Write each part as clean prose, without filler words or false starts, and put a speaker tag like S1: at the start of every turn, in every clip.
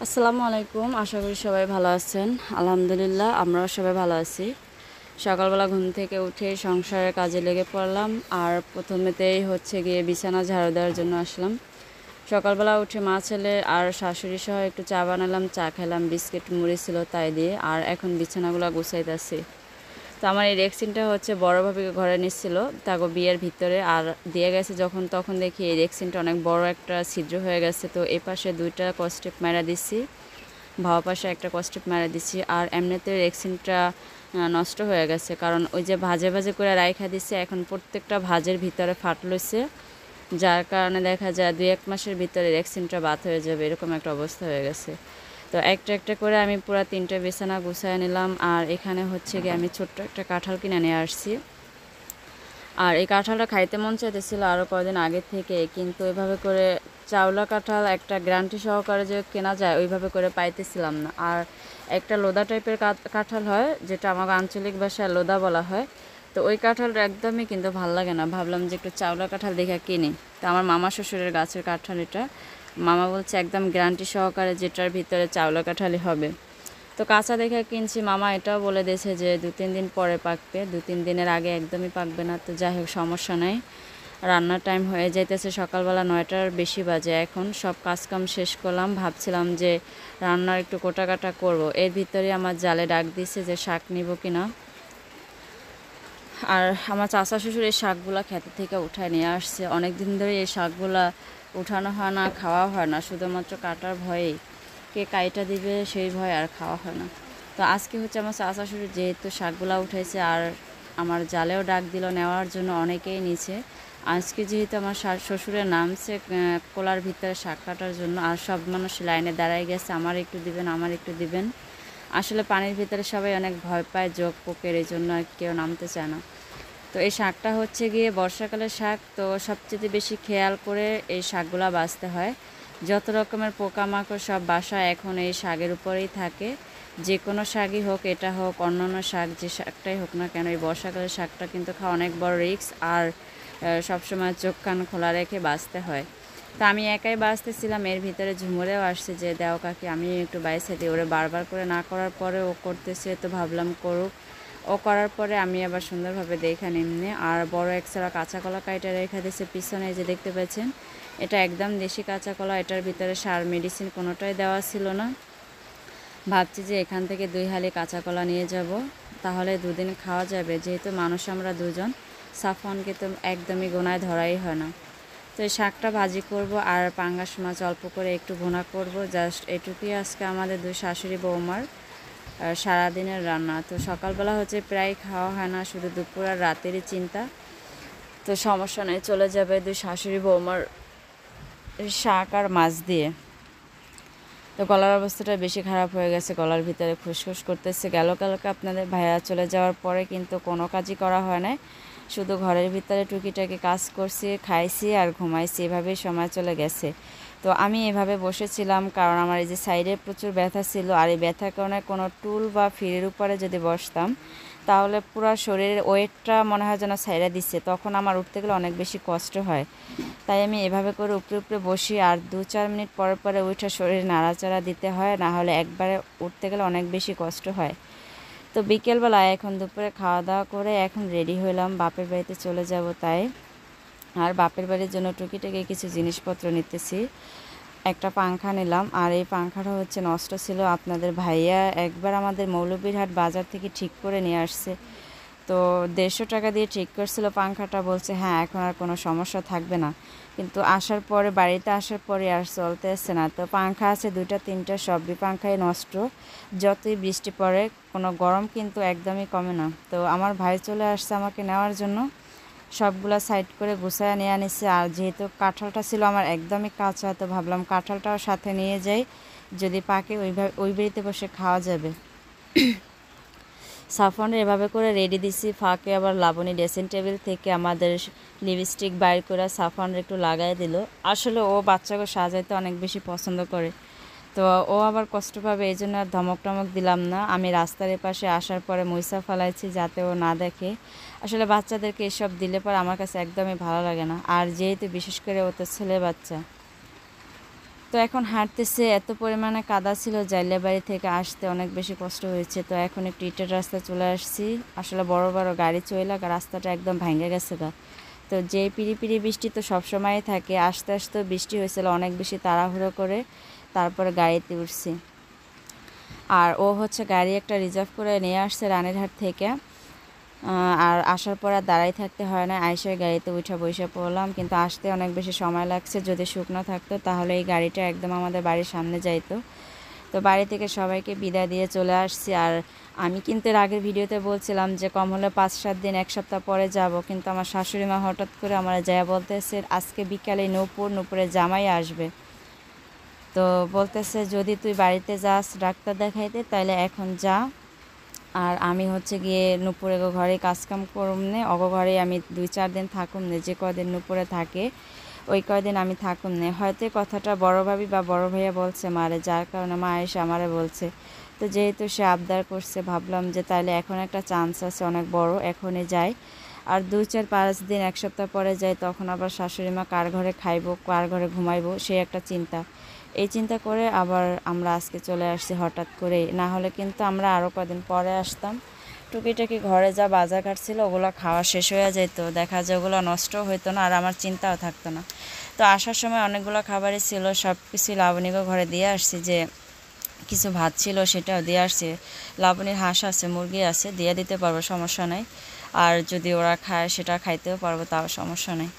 S1: আসসালামু আলাইকুম। আশা করি সবাই ভালো আছেন। আলহামদুলিল্লাহ আমরাও সবাই ভালো আছি। সকালবেলা ঘুম থেকে উঠে সংসারের কাজে লেগে পড়লাম। আর প্রথমেতেই হচ্ছে গিয়ে বিছানা ঝাড়ু দেওয়ার জন্য আসলাম। সকালবেলা উঠে মা ছেলে আর শাশুড়ি সহ একটু চা বানালাম, চা খেলাম, বিস্কিট মুড়ি ছিল তাই দিয়ে। আর এখন বিছানাগুলো গুছাইতেছি। তো আমার এই রেক্সিনটা হচ্ছে বড় ভাবিকে ঘরে নিচ্ছিল তাকে বিয়ের ভিতরে, আর দিয়ে গেছে যখন তখন দেখি এই রেক্সিনটা অনেক বড় একটা ছিদ্র হয়ে গেছে। তো এ পাশে দুইটা কস্টেপ মেরা দিচ্ছি, ভাও পাশে একটা কস্টেপ মেরা দিচ্ছি। আর এমনিতে রেক্সিনটা নষ্ট হয়ে গেছে, কারণ ওই যে ভাজে ভাজে করে রাইখা দিচ্ছে, এখন প্রত্যেকটা ভাজের ভিতরে ফাট লইছে, যার কারণে দেখা যায় 2-1 মাসের ভিতরে রেক্সিনটা বাদ হয়ে যাবে, এরকম একটা অবস্থা হয়ে গেছে। তো একটা একটা করে আমি পুরো 3টা বিছানা গুছায় নিলাম। আর এখানে হচ্ছে গিয়ে আমি ছোট্ট একটা কাঁঠাল কিনে নিয়ে আসছি। আর এই কাঁঠালটা খাইতে মন চাইতেছিল আরও কয়েকদিন আগের থেকে, কিন্তু ওইভাবে করে চাওলা কাঁঠাল একটা গ্যারান্টি সহকারে যে কেনা যায় ওইভাবে করে পাইতেছিলাম না। আর একটা লোদা টাইপের কাঁঠাল হয়, যেটা আমার আঞ্চলিক ভাষায় লোদা বলা হয়। তো ওই কাঁঠালটা একদমই কিন্তু ভাল লাগে না। ভাবলাম যে একটু চাওলা কাঁঠাল দেখে কিনি। তো আমার মামা শ্বশুরের গাছের কাঁঠাল এটা। মামা বলছে একদম গ্যারান্টি সহকারে যেটার ভিতরে চাওলা কাঁঠালই হবে। তো কাঁচা দেখে কিনছি। মামা এটাও বলে দিয়েছে যে 2-3 দিন পরে পাকবে, 2-3 দিনের আগে একদমই পাকবে না। তো যাই হোক, সমস্যা নেই। রান্নার টাইম হয়ে যাইতেছে, সকালবেলা 9টার বেশি বাজে। এখন সব কাজকাম শেষ করলাম, ভাবছিলাম যে রান্নার একটু কোটাকাটা করব। এর ভিতরে আমার জালে ডাক দিছে যে শাক নিব কিনা। আর আমার চাচা শ্বশুর এই শাকগুলা ক্ষেত থেকে উঠায় নিয়ে আসছে। অনেক দিন ধরে এই শাকগুলা উঠানো হয় না, খাওয়া হয় না, শুধুমাত্র কাটার ভয়েই। কে কাইটা দিবে সেই ভয়, আর খাওয়া হয় না। তো আজকে হচ্ছে আমার চাচা শ্বশুর যেহেতু শাকগুলা উঠাইছে, আর আমার জালেও ডাক দিল নেওয়ার জন্য, অনেকেই নিচে। আজকে যেহেতু আমার শ্বশুরের নামছে কোলার ভিতরে শাক কাটার জন্য, আর সব মানুষ লাইনে দাঁড়ায় গেছে, আমার একটু দিবেন, আমার একটু দিবেন। আসলে পানির ভিতরে সবাই অনেক ভয় পায় জোক পোকের, এই জন্য আর কেউ নামতে চায় না। তো এই শাকটা হচ্ছে গিয়ে বর্ষাকালের শাক, তো সবচেয়ে বেশি খেয়াল করে এই শাকগুলা বাছতে হয়। যত রকমের পোকামাকড় সব বাসা এখন এই শাকের উপরেই থাকে। যে কোনো শাকই হোক, এটা হোক অন্যান্য শাক, যে শাকটাই হোক না কেন, এই বর্ষাকালের শাকটা কিন্তু খাওয়া অনেক বড় রিস্ক। আর সবসময় চোখ কান খোলা রেখে বাছতে হয়। তো আমি একাই বাছতেছিলাম, এর ভিতরে ঝুমুরেও আসছে যে দেও কাকি আমি একটু বাইছে দিই। ওরে বারবার করে না করার পরে ও করতেছে, তো ভাবলাম করুক। ও করার পরে আমি আবার সুন্দরভাবে দেখা নিম্নে। আর বড় একছড়া কাঁচা কলা কাইটা রেখে দিয়েছে পিছনে, যে দেখতে পাচ্ছেন, এটা একদম দেশি কাঁচা কলা। এটার ভিতরে সার মেডিসিন কোনোটাই দেওয়া ছিল না। ভাবছি যে এখান থেকে 2 হালি কাঁচা কলা নিয়ে যাব, তাহলে 2 দিন খাওয়া যাবে। যেহেতু মানুষ আমরা 2 জন, সাফওয়ানকে তো একদমই গোনায় ধরাই হয় না। তো এই শাকটা ভাজি করব, আর পাঙ্গাস মাছ অল্প করে একটু ভুনা করব। জাস্ট এটুকুই আজকে আমাদের 2 শাশুড়ি বৌমার সারাদিনের রান্না। তো সকালবেলা হচ্ছে প্রায় খাওয়া হয় না, শুধু দুপুর আর রাতেরই চিন্তা। তো সমস্যা নেই, চলে যাবে 2 শাশুড়ি বৌমার শাক আর মাছ দিয়ে। তো গলার অবস্থাটা বেশি খারাপ হয়ে গেছে, গলার ভিতরে খুসখুস করতেছে। কালকে আপনাদের ভাইয়া চলে যাওয়ার পরে কিন্তু কোনো কাজই করা হয় না, শুধু ঘরের ভিতরে টুকিটাকি কাজ করছি, খাইছি আর ঘুমাইছি, এভাবেই সময় চলে গেছে। তো আমি এভাবে বসেছিলাম, কারণ আমার এই যে সাইডে প্রচুর ব্যথা ছিল। আর এই ব্যথার কারণে কোনো টুল বা ফিরের উপরে যদি বসতাম, তাহলে পুরো শরীরের ওয়েটটা মনে হয় যেন ছাইড়া দিচ্ছে, তখন আমার উঠতে গেলে অনেক বেশি কষ্ট হয়। তাই আমি এভাবে করে উপরে উপরে বসি, আর 2-4 মিনিট পরে পরে উঠে শরীরে নাড়াচাড়া দিতে হয়, না হলে একবারে উঠতে গেলে অনেক বেশি কষ্ট হয়। তো বিকেলবেলায় এখন দুপুরে খাওয়া দাওয়া করে এখন রেডি হইলাম, বাপের বাড়িতে চলে যাব তাই। আর বাপের বাড়ির জন্য টুকিটাকি কিছু জিনিসপত্র নিতেছি। একটা পাংখা নিলাম, আর এই পাংখাটা হচ্ছে নষ্ট ছিল। আপনাদের ভাইয়া একবার আমাদের মৌলভীরহাট বাজার থেকে ঠিক করে নিয়ে আসছে। তো 150 টাকা দিয়ে ঠিক করছিল পাংখাটা, বলছে হ্যাঁ এখন আর কোনো সমস্যা থাকবে না। কিন্তু আসার পরে, বাড়িতে আসার পরে আর চলতে আসছে না। তো পাংখা আছে 2-3টা, সবই পাংখাই নষ্ট। যতই বৃষ্টি পড়ে কোনো গরম কিন্তু একদমই কমে না। তো আমার ভাই চলে আসছে আমাকে নেওয়ার জন্য, সবগুলা সাইড করে গুছায় নিয়ে আনিছে। আর যেহেতু কাঁঠালটা ছিল আমার একদমই কাঁচা, তো ভাবলাম কাঁঠালটাও সাথে নিয়ে যাই, যদি পাকে ওই বাড়িতে বসে খাওয়া যাবে। সাফওয়ানের এভাবে করে রেডি দিছি, ফাঁকে আবার লাবণী ড্রেসিং টেবিল থেকে আমাদের লিপস্টিক বাইর করে সাফওয়ানের একটু লাগাই দিল। আসলে ও বাচ্চাকে সাজাইতে অনেক বেশি পছন্দ করে, তো ও আবার কষ্ট পাবে, এই জন্য আর ধমক টমক দিলাম না। আমি রাস্তার পাশে আসার পরে মুইসা ফেলাইছি যাতে ও না দেখে। আসলে বাচ্চাদেরকে এসব দিলে পরে আমার কাছে একদমই ভালো লাগে না, আর যেহেতু বিশেষ করে ও তো ছেলে বাচ্চা। তো এখন হাঁটতেছে, এত পরিমাণে কাদা ছিল, জাইলাবাড়ি থেকে আসতে অনেক বেশি কষ্ট হয়েছে। তো এখন একটু ইটের রাস্তায় চলে আসছি। আসলে বড় বড় গাড়ি চলে রাস্তাটা একদম ভেঙে গেছে গা। তো যে পিড়ি বৃষ্টি তো সবসময়ই থাকে, আস্তে আস্তে বৃষ্টি হয়েছিল অনেক বেশি, তাড়াহুড়ো করে তারপরে গাড়িতে উঠছি। আর ও হচ্ছে গাড়ি একটা রিজার্ভ করে নিয়ে আসছে রানীরহাট থেকে। আর আসার পর আর দাঁড়াই থাকতে হয় না, আইসার গাড়িতে উঠে বসে পড়লাম। কিন্তু আসতে অনেক বেশি সময় লাগছে, যদি শুকনো থাকতো তাহলে এই গাড়িটা একদম আমাদের বাড়ির সামনে যাইতো। তো বাড়ি থেকে সবাইকে বিদায় দিয়ে চলে আসছি। আর আমি কিন্তু এর আগের ভিডিওতে বলছিলাম যে কম হলে 5-7 দিন, 1 সপ্তাহ পরে যাব। কিন্তু আমার শাশুড়ি মা হঠাৎ করে আমার যায়া বলতেছে আজকে বিকালে নূপুরের জামাই আসবে। তো বলতেছে যদি তুই বাড়িতে যাস ডাক্তার দেখাইতে তাহলে এখন যা। আর আমি হচ্ছে গিয়ে নুপুরে ঘরে কাজকাম করুম নে, ঘরে আমি 2-4 দিন থাকুম নে, যে কদিন নুপুরে থাকে ওই কয়দিন আমি থাকুম নে। হয়তো কথাটা বড় ভাবি বা বড় ভাইয়া বলছে মারে, যার কারণে মা এসে আমারে বলছে। তো যেহেতু সে আবদার করছে, ভাবলাম যে তাইলে এখন একটা চান্স আছে অনেক বড়, এখনই যাই। আর 2-4-5 দিন 1 সপ্তাহ পরে যাই, তখন আবার শাশুড়ি মা কার ঘরে খাইবো, কার ঘরে ঘুমাইবো, সে একটা চিন্তা। এই চিন্তা করে আবার আমরা আজকে চলে আসছি হঠাৎ করে, না হলে কিন্তু আমরা আরও কদিন পরে আসতাম। টুকিটাকি ঘরে যা বাজার ঘাট ছিল ওগুলো খাওয়া শেষ হয়ে যেত, দেখা যায় ওগুলো নষ্ট হইতো না, আর আমার চিন্তাও থাকতো না। তো আসার সময় অনেকগুলো খাবারই ছিল, সব কিছুই লাবণীকে ঘরে দিয়ে আসছি। যে কিছু ভাত ছিল সেটাও দিয়ে আসছি। লাবণীর হাঁস আছে, মুরগি আছে, দিয়ে দিতে পারবো, সমস্যা নেই। আর যদি ওরা খায় সেটা খাইতেও পারবো, তাও সমস্যা নেই।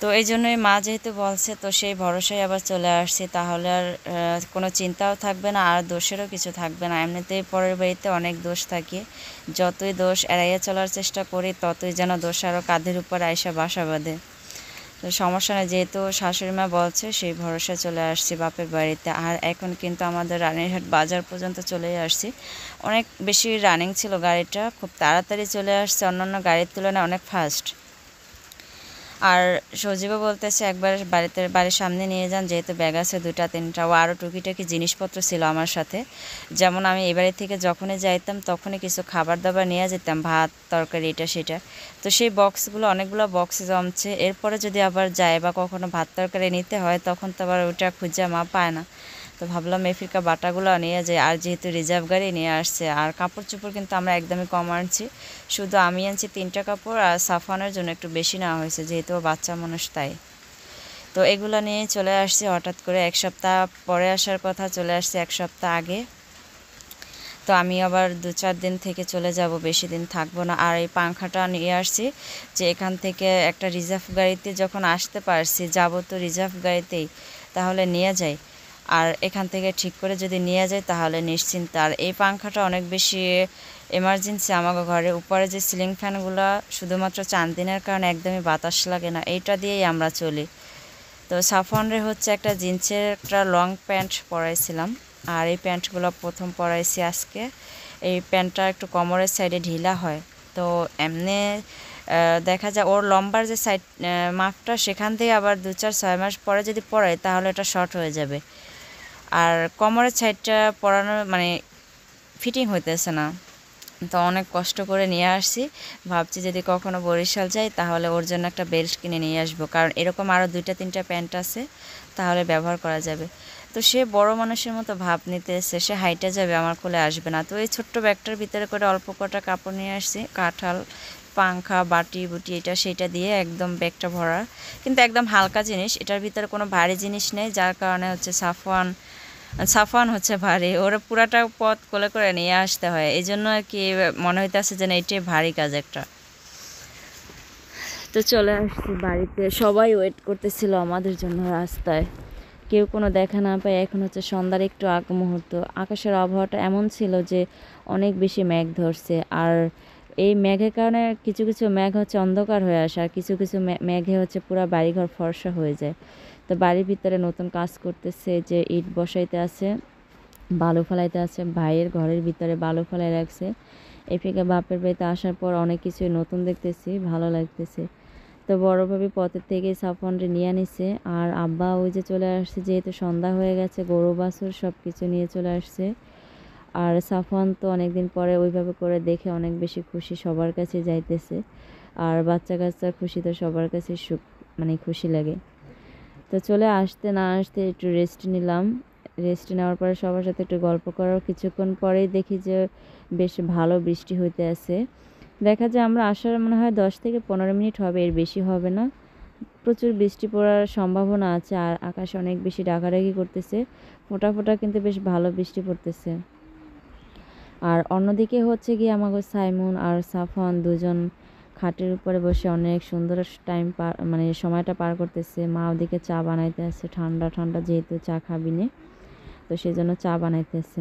S1: তো এই জন্যই মা যেহেতু বলছে, তো সেই ভরসায় আবার চলে আসছি। তাহলে আর কোনো চিন্তাও থাকবে না, আর দোষেরও কিছু থাকবে না। এমনিতেই পরের বাড়িতে অনেক দোষ থাকে, যতই দোষ এড়াইয়া চলার চেষ্টা করি ততই যেন দোষ আরও কাঁধের উপর আইসা বাসা বাঁধে। তো সমস্যা নেই, যেহেতু শাশুড়ি মা বলছে সেই ভরসায় চলে আসছি বাপের বাড়িতে। আর এখন কিন্তু আমাদের রানীরহাট বাজার পর্যন্ত চলে আসছি। অনেক বেশি রানিং ছিল গাড়িটা, খুব তাড়াতাড়ি চলে আসছে, অন্যান্য গাড়ির তুলনায় অনেক ফাস্ট। আর সজীবও বলতেছে একবার বাড়ির সামনে নিয়ে যান, যেহেতু ব্যাগ আছে 2-3টা। ও আরও টুকিটাকি জিনিসপত্র ছিল আমার সাথে, যেমন আমি এই বাড়ি থেকে যখনই যাইতাম তখনই কিছু খাবার দাবার নিয়ে যেতাম, ভাত তরকারি এটা সেটা। তো সেই বক্সগুলো অনেকগুলো বক্সে জমছে, এরপরে যদি আবার যায় বা কখনো ভাত তরকারি নিতে হয় তখন তো আবার ওইটা খুঁজে মা পায় না। তো ভাবলাম মেফিকা বাটাগুলো নিয়ে যাই, আর যেহেতু রিজার্ভ গাড়ি নিয়ে আসছে। আর কাপড় চোপড় কিন্তু আমরা একদমই কম আনছি, শুধু আমি আনছি 3টা কাপড়, আর সাফানের জন্য একটু বেশি নেওয়া হয়েছে, যেহেতু বাচ্চা মানুষ তাই। তো এগুলো নিয়ে চলে আসছি হঠাৎ করে, 1 সপ্তাহ পরে আসার কথা, চলে আসছি 1 সপ্তাহ আগে। তো আমি আবার 2-4 দিন থেকে চলে যাব, বেশি দিন থাকবো না। আর এই পাংখাটা নিয়ে আসছি, যে এখান থেকে একটা রিজার্ভ গাড়িতে যখন আসতে পারছি, যাব তো রিজার্ভ গাড়িতেই, তাহলে নিয়ে যাই। আর এখান থেকে ঠিক করে যদি নিয়ে যাই তাহলে নিশ্চিন্ত। আর এই পাংখাটা অনেক বেশি এমার্জেন্সি আমাকে ঘরে। উপরে যে সিলিং ফ্যানগুলো শুধুমাত্র চান্দিনের কারণে একদমই বাতাস লাগে না, এইটা দিয়েই আমরা চলি। তো সাফনরে হচ্ছে একটা জিন্সের একটা লং প্যান্ট পরাইছিলাম, আর এই প্যান্টগুলো প্রথম পরাইছি আজকে। এই প্যান্টটা একটু কোমরের সাইডে ঢিলা হয়, তো এমনি দেখা যায় ওর লম্বার যে সাইড মাপটা, সেখান থেকে আবার 2-4-6 মাস পরে যদি পরাই তাহলে এটা শর্ট হয়ে যাবে। আর কোমরের সাইডটা পরানো মানে ফিটিং হইতেছে না, তো অনেক কষ্ট করে নিয়ে আসছি। ভাবছি যদি কখনো বরিশাল যাই তাহলে ওর জন্য একটা বেল্ট কিনে নিয়ে আসবো, কারণ এরকম আরও 2-3টা প্যান্ট আছে, তাহলে ব্যবহার করা যাবে। তো সে বড় মানুষের মতো ভাব নিতে এসে, সে হাইটে যাবে, আমার কোলে আসবে না। তো এই ছোট্ট ব্যাগটার ভিতরে করে অল্প কটা কাপড় নিয়ে আসছি, কাঁঠাল, পাংখা, বাটি বুটি এটা সেটা দিয়ে একদম ব্যাগটা ভরা। কিন্তু একদম হালকা জিনিস, এটার ভিতরে কোনো ভারী জিনিস নেই, যার কারণে হচ্ছে সাফওয়ান হচ্ছে ভারী, ওরা পুরাটা পথ কোলে করে নিয়ে আসতে হয়, এই জন্য আর কি মনে হইতেছে যে না এটাই ভারী কাজ একটা। তো চলে আসছি বাড়িতে, সবাই ওয়েট করতেছিল আমাদের জন্য রাস্তায়, কেউ কোনো দেখা না পায়। এখন হচ্ছে সন্ধ্যার একটু আগ মুহূর্ত, আকাশের আবহাওয়াটা এমন ছিল যে অনেক বেশি মেঘ ধরছে। আর এই মেঘের কারণে কিছু কিছু মেঘ হচ্ছে অন্ধকার হয়ে আসে, আর কিছু কিছু মেঘে হচ্ছে পুরো বাড়িঘর ফর্সা হয়ে যায়। তো বাড়ির ভিতরে নতুন কাজ করতেছে, যে ইট বসাইতে আছে, বালু ফেলাইতে আছে, ভাইয়ের ঘরের ভিতরে বালু ফেলাই রাখছে। এদিকে বাপের বাড়িতে আসার পর অনেক কিছুই নতুন দেখতেছি, ভালো লাগতেছে। তো বড় ভাবি পথের থেকে সাফনরে নিয়ে নিছে, আর আব্বা ওই যে চলে আসছে, যেহেতু সন্ধ্যা হয়ে গেছে, গরু বাছুর সব কিছু নিয়ে চলে আসছে। আর সাফওয়ান তো অনেকদিন পরে ওইভাবে করে দেখে অনেক বেশি খুশি, সবার কাছে যাইতেছে। আর বাচ্চা কাচ্চার খুশি তো সবার কাছে সুখ, মানে খুশি লাগে। তো চলে আসতে না আসতে একটু রেস্ট নিলাম। রেস্ট নেওয়ার পরে সবার সাথে একটু গল্প করার কিছুক্ষণ পরেই দেখি যে বেশ ভালো বৃষ্টি হইতে আছে। দেখা যায় আমরা আসার মনে হয় 10 থেকে 15 মিনিট হবে, এর বেশি হবে না। প্রচুর বৃষ্টি পড়ার সম্ভাবনা আছে আর আকাশে অনেক বেশি ডাকাডাকি করতেছে। ফোঁটা ফোঁটা কিন্তু বেশ ভালো বৃষ্টি পড়তেছে। আর অন্যদিকে হচ্ছে গিয়ে আমাগো সাইমুন আর সাফওয়ান দুজন খাটের উপরে বসে অনেক সুন্দর টাইম মানে সময়টা পার করতেছে। মা ওদিকে চা বানাইতে আছে, ঠান্ডা ঠান্ডা যেহেতু চা খাবি নে, তো সেই জন্য চা বানাইতেছে।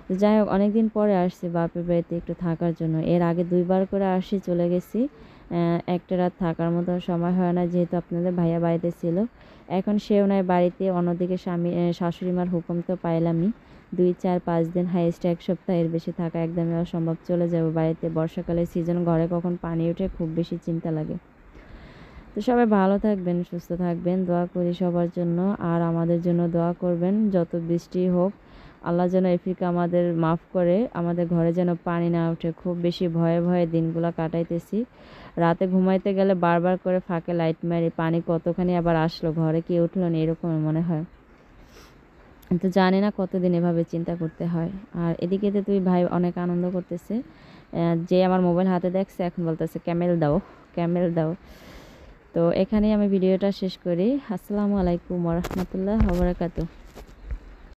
S1: তো যাই হোক, অনেকদিন পরে আসছি বাপের বাড়িতে একটু থাকার জন্য। এর আগে 2 বার করে আসি, চলে গেছি। একটা রাত থাকার মতো সময় হয় না, যেহেতু আপনাদের ভাইয়া বাড়িতে ছিল। এখন সেও নাই বাড়িতে, অন্যদিকে শাশুড়ি মার হুকুম তো পাইলামই। 2, 4, 5 দিন, হাইয়েস্ট 1 সপ্তাহ, এর বেশি থাকা একদমই অসম্ভব। চলে যাব বাড়িতে, বর্ষাকালের সিজন, ঘরে কখন পানি ওঠে খুব বেশি চিন্তা লাগে। তো সবাই ভালো থাকবেন, সুস্থ থাকবেন, দোয়া করি সবার জন্য। আর আমাদের জন্য দোয়া করবেন, যত বৃষ্টি হোক আল্লাহ যেন এফিকে আমাদের মাফ করে, আমাদের ঘরে যেন পানি না ওঠে। খুব বেশি ভয়ে ভয়ে দিনগুলো কাটাইতেছি। রাতে ঘুমাইতে গেলে বারবার করে ফাঁকে লাইট মারি, পানি কতখানি আবার আসলো, ঘরে কি উঠলো না, এরকম মনে হয়। তো জানি না কতদিন এভাবে চিন্তা করতে হয়। আর এদিকে তো তুই ভাই অনেক আনন্দ করতেছে। যে আমার মোবাইল হাতে দেখছে এখন বলতেছে ক্যামেল দাও, ক্যামেল দাও। তো এখানেই আমি ভিডিওটা শেষ করি। আসসালামু আলাইকুম ওয়া রাহমাতুল্লাহি ওয়া বারাকাতুহু।